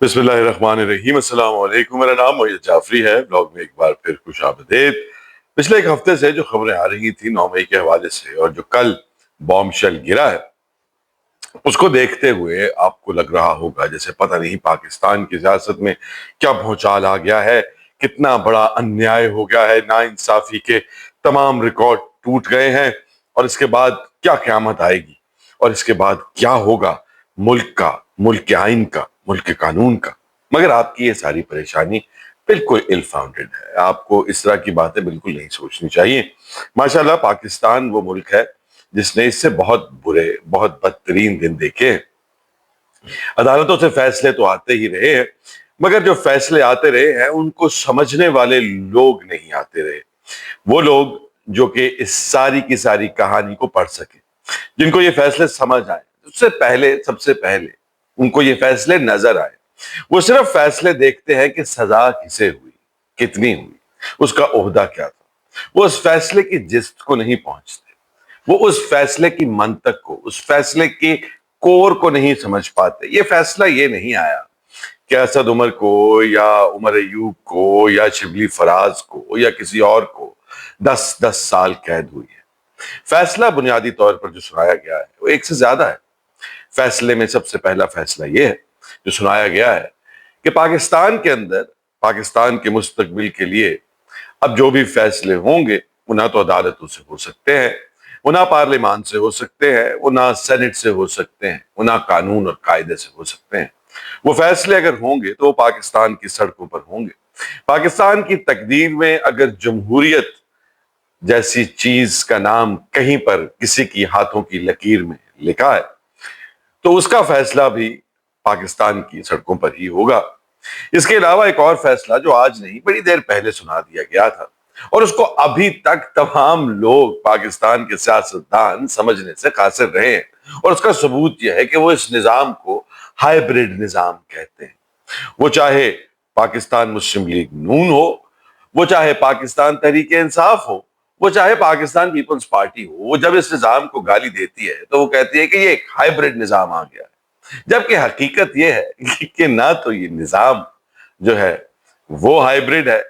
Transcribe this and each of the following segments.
बिस्मिल्लाहिर्रहमानिर्रहीम। अस्सलाम वालेकुम। मेरा नाम मोहम्मद जाफरी है। ब्लॉग में एक बार फिर खुश आमदीद। पिछले एक हफ्ते से जो खबरें आ रही थी 9 मई के हवाले से और जो कल बॉम्बशेल गिरा है, उसको देखते हुए आपको लग रहा होगा जैसे पता नहीं पाकिस्तान की सियासत में क्या भूचाल आ गया है, कितना बड़ा अन्याय हो गया है, नाइंसाफी के तमाम रिकॉर्ड टूट गए हैं और इसके बाद क्या क़यामत आएगी और इसके बाद क्या होगा मुल्क का, मुल्क के आइन का, मुल्क के कानून का। मगर आपकी ये सारी परेशानी बिल्कुल इल फाउंडेड है। आपको इस तरह की बातें बिल्कुल नहीं सोचनी चाहिए। माशाल्लाह पाकिस्तान वो मुल्क है जिसने इससे बहुत बुरे, बहुत बदतरीन दिन देखे हैं। अदालतों से फैसले तो आते ही रहे हैं, मगर जो फैसले आते रहे हैं उनको समझने वाले लोग नहीं आते रहे। वो लोग जो कि इस सारी की सारी कहानी को पढ़ सके, जिनको ये फैसले समझ आए, उससे पहले, सबसे पहले उनको ये फैसले नजर आए। वो सिर्फ फैसले देखते हैं कि सजा किसे हुई, कितनी हुई, उसका ओहदा क्या था। वो उस फैसले की जिस्त को नहीं पहुंचते। वो उस फैसले की मंतक को, उस फैसले के कोर को नहीं समझ पाते। ये फैसला ये नहीं आया कि असद उमर को या उमर अयूब को या शिबली फराज को या किसी और को 10-10 साल कैद हुई है। फैसला बुनियादी तौर पर जो सुनाया गया है वो एक से ज्यादा है। फैसले में सबसे पहला फैसला ये है जो सुनाया गया है कि पाकिस्तान के अंदर, पाकिस्तान के मुस्तकबिल के लिए अब जो भी फैसले होंगे वो ना तो अदालतों से हो सकते हैं, वो ना पार्लियामान से हो सकते हैं, वो ना सेनेट से हो सकते हैं, वो ना कानून और कायदे से हो सकते हैं। वो फैसले अगर होंगे तो वो पाकिस्तान की सड़कों पर होंगे। पाकिस्तान की तकदीर में अगर जमहूरियत जैसी चीज का नाम कहीं पर किसी की हाथों की लकीर में लिखा है तो उसका फैसला भी पाकिस्तान की सड़कों पर ही होगा। इसके अलावा एक और फैसला जो आज नहीं बड़ी देर पहले सुना दिया गया था और उसको अभी तक तमाम लोग, पाकिस्तान के सियासतदान समझने से कासिर रहे हैं और उसका सबूत यह है कि वो इस निजाम को हाइब्रिड निजाम कहते हैं। वो चाहे पाकिस्तान मुस्लिम लीग नून हो, वो चाहे पाकिस्तान तहरीक इंसाफ हो, वो चाहे पाकिस्तान पीपल्स पार्टी हो, वो जब इस निजाम को गाली देती है तो वो कहती है कि ये एक हाइब्रिड निजाम आ गया है। जबकि हकीकत ये है कि ना तो ये निजाम जो है वो हाइब्रिड है,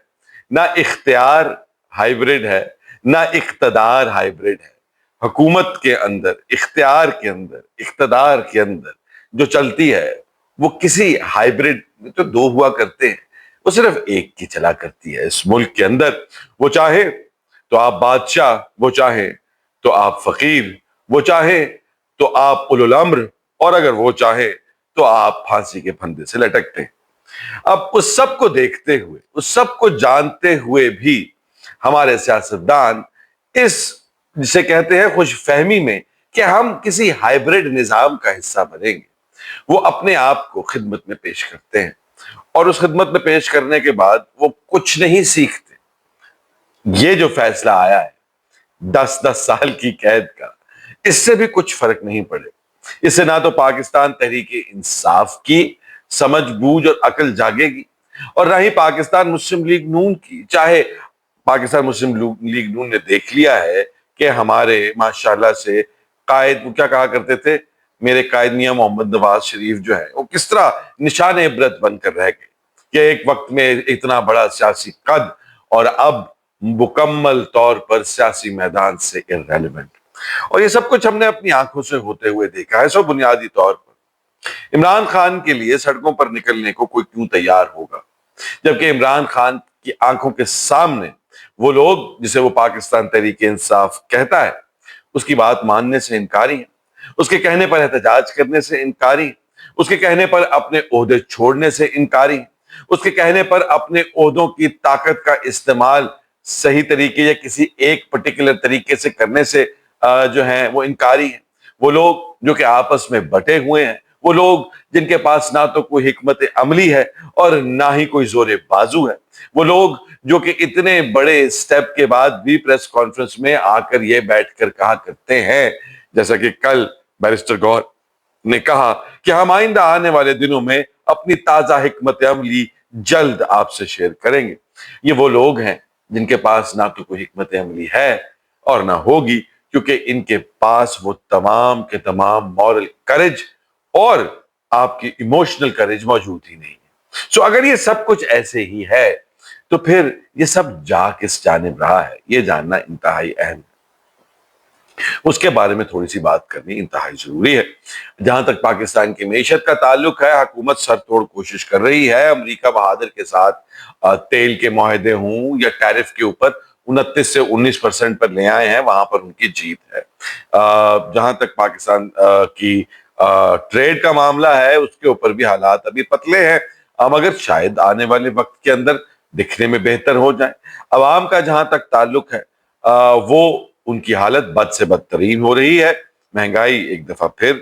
ना इख्तियार हाइब्रिड है, ना इख्तदार हाइब्रिड है। हुकूमत के अंदर, इख्तियार के अंदर, इख्तदार के अंदर जो चलती है वो किसी हाइब्रिड में तो दो हुआ करते हैं, वो सिर्फ एक की चला करती है इस मुल्क के अंदर। वो चाहे तो आप बादशाह, वो चाहे तो आप फकीर, वो चाहे तो आप उलुल अम्र और अगर वो चाहे तो आप फांसी के फंदे से लटकते हैं। अब उस सब को देखते हुए, उस सब को जानते हुए भी हमारे सियासतदान इस, जिसे कहते हैं खुशफहमी में कि हम किसी हाइब्रिड निजाम का हिस्सा बनेंगे, वो अपने आप को खिदमत में पेश करते हैं और उस खिदमत में पेश करने के बाद वो कुछ नहीं सीखते। ये जो फैसला आया है 10-10 साल की कैद का, इससे भी कुछ फर्क नहीं पड़े। इससे ना तो पाकिस्तान तहरीक इंसाफ की समझ बूझ और अकल जागेगी और ना ही पाकिस्तान मुस्लिम लीग नून की। चाहे पाकिस्तान मुस्लिम लीग नून ने देख लिया है कि हमारे माशाल्लाह से कायद, वो क्या कहा करते थे, मेरे कायद मियां मोहम्मद नवाज शरीफ जो है वो किस तरह निशान इबरत बनकर रह गए कि एक वक्त में इतना बड़ा सियासी कद और अब मुकम्मल तौर पर सियासी मैदान से इररेलेवेंट। और ये सब कुछ हमने अपनी आंखों से होते हुए देखा है। सो बुनियादी तौर पर इमरान खान के लिए सड़कों पर निकलने को कोई क्यों तैयार होगा, जबकि इमरान खान की आंखों के सामने वो लोग जिसे वो पाकिस्तान तहरीक इंसाफ कहता है उसकी बात मानने से इनकारी है, उसके कहने पर एहतजाज करने से इनकारी है, उसके कहने पर अपने ओहदे छोड़ने से इनकारी है, उसके कहने पर अपने ओहदों की ताकत का इस्तेमाल सही तरीके या किसी एक पर्टिकुलर तरीके से करने से जो है वो इनकारी है। वो लोग जो कि आपस में बटे हुए हैं, वो लोग जिनके पास ना तो कोई हिकमत अमली है और ना ही कोई जोरे बाजू है, वो लोग जो कि इतने बड़े स्टेप के बाद भी प्रेस कॉन्फ्रेंस में आकर ये बैठकर कहा करते हैं, जैसा कि कल बैरिस्टर गौर ने कहा कि हम आइंदा आने वाले दिनों में अपनी ताजा हिकमत अमली जल्द आपसे शेयर करेंगे। ये वो लोग हैं जिनके पास ना तो कोई हिकमत अमली है और ना होगी, क्योंकि इनके पास वो तमाम के तमाम मॉरल करेज और आपकी इमोशनल करेज मौजूद ही नहीं है। سو اگر یہ سب کچھ ایسے ہی ہے تو پھر یہ سب جا کس جانب رہا ہے، یہ جاننا انتہائی اہم ہے۔ اس کے بارے میں تھوڑی سی بات کرنی انتہائی ضروری ہے۔ جہاں تک پاکستان کی معیشت کا تعلق ہے، حکومت سر توڑ کوشش کر رہی ہے۔ امریکہ بہادر کے ساتھ تیل کے معاہدے ہوں یا ٹیرف کے اوپر 29 سے 19% پر لے آئے ہیں، وہاں پر ان کی جیت ہے۔ جہاں تک پاکستان کی ٹریڈ کا معاملہ ہے، اس کے اوپر بھی حالات ابھی پتلے ہیں، مگر شاید آنے والے وقت کے اندر دکھنے میں بہتر ہو جائیں۔ عوام کا جہاں تک تعلق ہے، وہ ان کی حالت بد سے بدترین ہو رہی ہے۔ مہنگائی ایک دفعہ پھر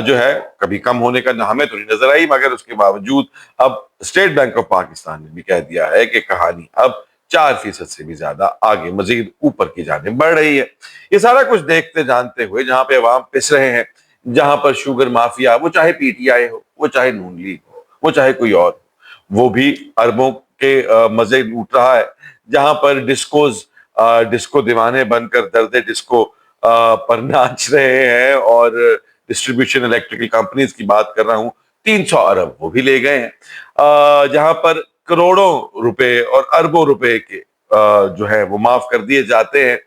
جو ہے کبھی کم ہونے کا ہمیں تو نہیں نظر آئی، مگر اس کے باوجود اب اسٹیٹ بینک آف پاکستان نے بھی کہہ دیا ہے کہ کہانی اب 4% سے بھی زیادہ آگے مزید اوپر کی جانب بڑھ رہی ہے۔ یہ سارا کچھ دیکھتے جانتے ہوئے جہاں پہ عوام پس رہے ہیں، جہاں پر شوگر مافیا، وہ چاہے پی ٹی آئی ہو، وہ چاہے نون لیگ ہو، وہ چاہے کوئی اور ہو، وہ بھی اربوں کے مزے لوٹ رہا ہے۔ جہاں پر ڈسکو دیوانے بن کر درد ڈسکو پر ناچ رہے ہیں، اور ڈسٹریبیوشن الیکٹریکل کمپنیز کی بات کر رہا ہوں، 300 ارب وہ بھی لے گئے ہیں۔ جہاں پر کروڑوں روپے اور اربوں روپے کے جو ہے وہ معاف کر دیے جاتے ہیں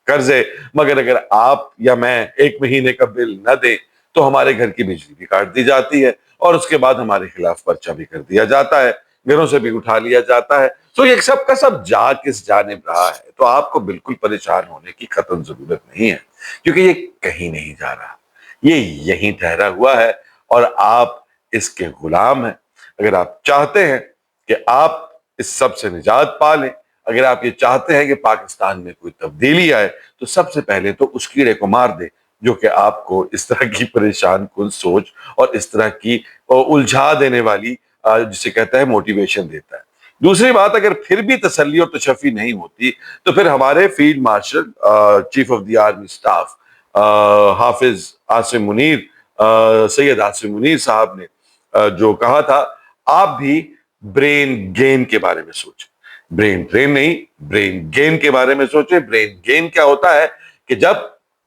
قرضے، مگر اگر آپ یا میں 1 مہینے کا بل نہ دیں تو ہمارے گھر کی بجلی بھی کاٹ دی جاتی ہے، اور اس کے بعد ہمارے خلاف پرچہ بھی کر دیا جاتا ہے، گھروں سے بھی اٹھا لیا جاتا ہے۔ تو یہ سب کا سب جا کس جانب رہا ہے؟ تو آپ کو بالکل پریشان ہونے کی قطعاً ضرورت نہیں ہے، کیونکہ یہ کہیں نہیں جا رہا، یہ یہیں ٹھہرا ہوا ہے، اور آپ اس کے غلام ہیں۔ اگر آپ چاہتے ہیں کہ آپ اس سب سے نجات پا لیں، اگر آپ یہ چاہتے ہیں کہ پاکستان میں کوئی تبدیلی آئے، تو سب سے پہلے تو اس کیڑے کو مار دے جو کہ آپ کو اس طرح کی پریشان کن سوچ اور اس طرح کی الجھا دینے والی، جسے کہتا ہے موٹیویشن دیتا ہے۔ دوسری بات، اگر پھر بھی تسلی اور تشفی نہیں ہوتی تو پھر ہمارے field marshal chief of the army staff حافظ عاصم منیر، سید عاصم منیر صاحب نے جو کہا تھا، آپ بھی برین گین کے بارے میں سوچیں۔ برین ڈرین نہیں، برین گین کے بارے میں سوچیں۔ برین گین کیا ہوتا ہے کہ جب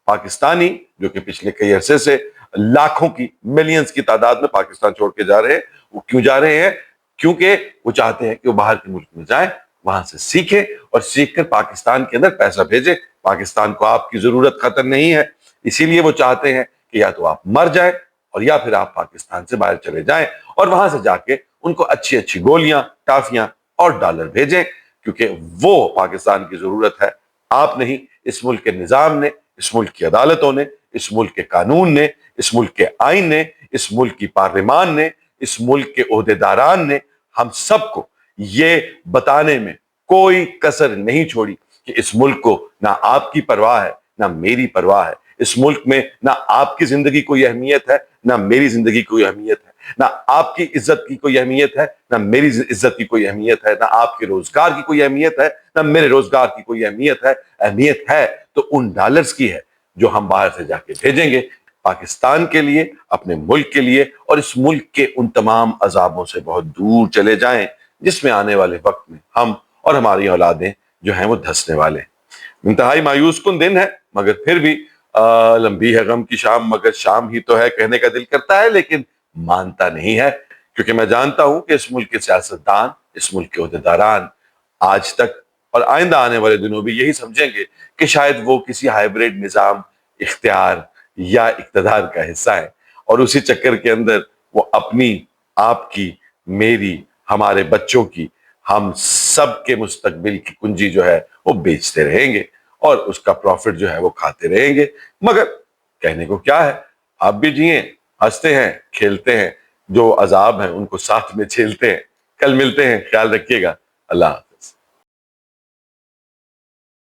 پاکستانی جو کہ پچھلے کئی عرصے سے لاکھوں کی، ملینز کی تعداد میں پاکستان چھوڑ کے جا رہے ہیں، وہ کیوں جا رہے ہیں؟ کیونکہ وہ چاہتے ہیں کہ وہ باہر کے ملک میں جائیں، وہاں سے سیکھیں، اور سیکھ کر پاکستان کے اندر پیسہ بھیجیں۔ پاکستان کو آپ کی ضرورت قطر نہیں ہے، اسی لیے وہ چاہتے ہیں کہ یا تو آپ مر جائیں، اور یا پھر آپ پاکستان سے باہر چلے جائیں، اور وہاں سے جا کے ان کو اچھی اچھی گولیاں، ٹافیاں اور ڈالر بھیجیں، کیونکہ وہ پاکستان کی ضرورت ہے، آپ نہیں۔ اس ملک کے نظام نے، اس ملک کی عدالتوں نے، اس ملک کے قانون نے، اس ملک کے آئین نے، اس ملک کی پارلیمان نے، اس ملک کے عہدیداران نے، ہم سب کو یہ بتانے میں کوئی کسر نہیں چھوڑی کہ اس ملک کو نہ آپ کی پرواہ ہے، نہ میری پرواہ ہے۔ اس ملک میں نہ آپ کی زندگی کوئی اہمیت ہے، نہ میری زندگی کوئی اہمیت ہے، نہ آپ کی عزت کی کوئی اہمیت ہے، نہ میری عزت کی کوئی اہمیت ہے، نہ آپ کے روزگار کی کوئی اہمیت ہے، نہ میرے روزگار کی کوئی اہمیت ہے۔ اہمیت ہے تو ان ڈالرز کی ہے جو ہم باہر سے جا کے بھیجیں گے، پاکستان کے لیے، اپنے ملک کے لیے، اور اس ملک کے ان تمام عذابوں سے بہت دور چلے جائیں جس میں آنے والے وقت میں ہم اور ہماری اولادیں جو ہیں وہ دھسنے والے ہیں۔ انتہائی مایوس کن دن ہے، مگر پھر بھی لمبی ہے غم کی شام، مگر شام ہی تو ہے کہنے کا دل کرتا ہے، لیکن مانتا نہیں ہے، کیونکہ میں جانتا ہوں کہ اس ملک کے سیاستدان، اس ملک کے عہدیداران آج تک اور آئندہ آنے والے دنوں بھی یہی سمجھیں گے کہ شاید وہ کسی ہائیبریڈ نظام، اختیار یا اقتدار کا حصہ ہے، اور اسی چکر کے اندر وہ اپنی، آپ کی، میری، ہمارے بچوں کی، ہم سب کے مستقبل کی کنجی جو ہے وہ بیچتے رہیں گے، اور اس کا پروفٹ جو ہے وہ کھاتے رہیں گے۔ مگر کہنے کو کیا ہے، آپ بھی جئیں، ہنستے ہیں، کھیلتے ہیں، جو عذاب ہیں ان کو ساتھ میں جھیلتے ہیں۔ کل ملتے ہیں، خیال رکھیے گا، اللہ حافظ۔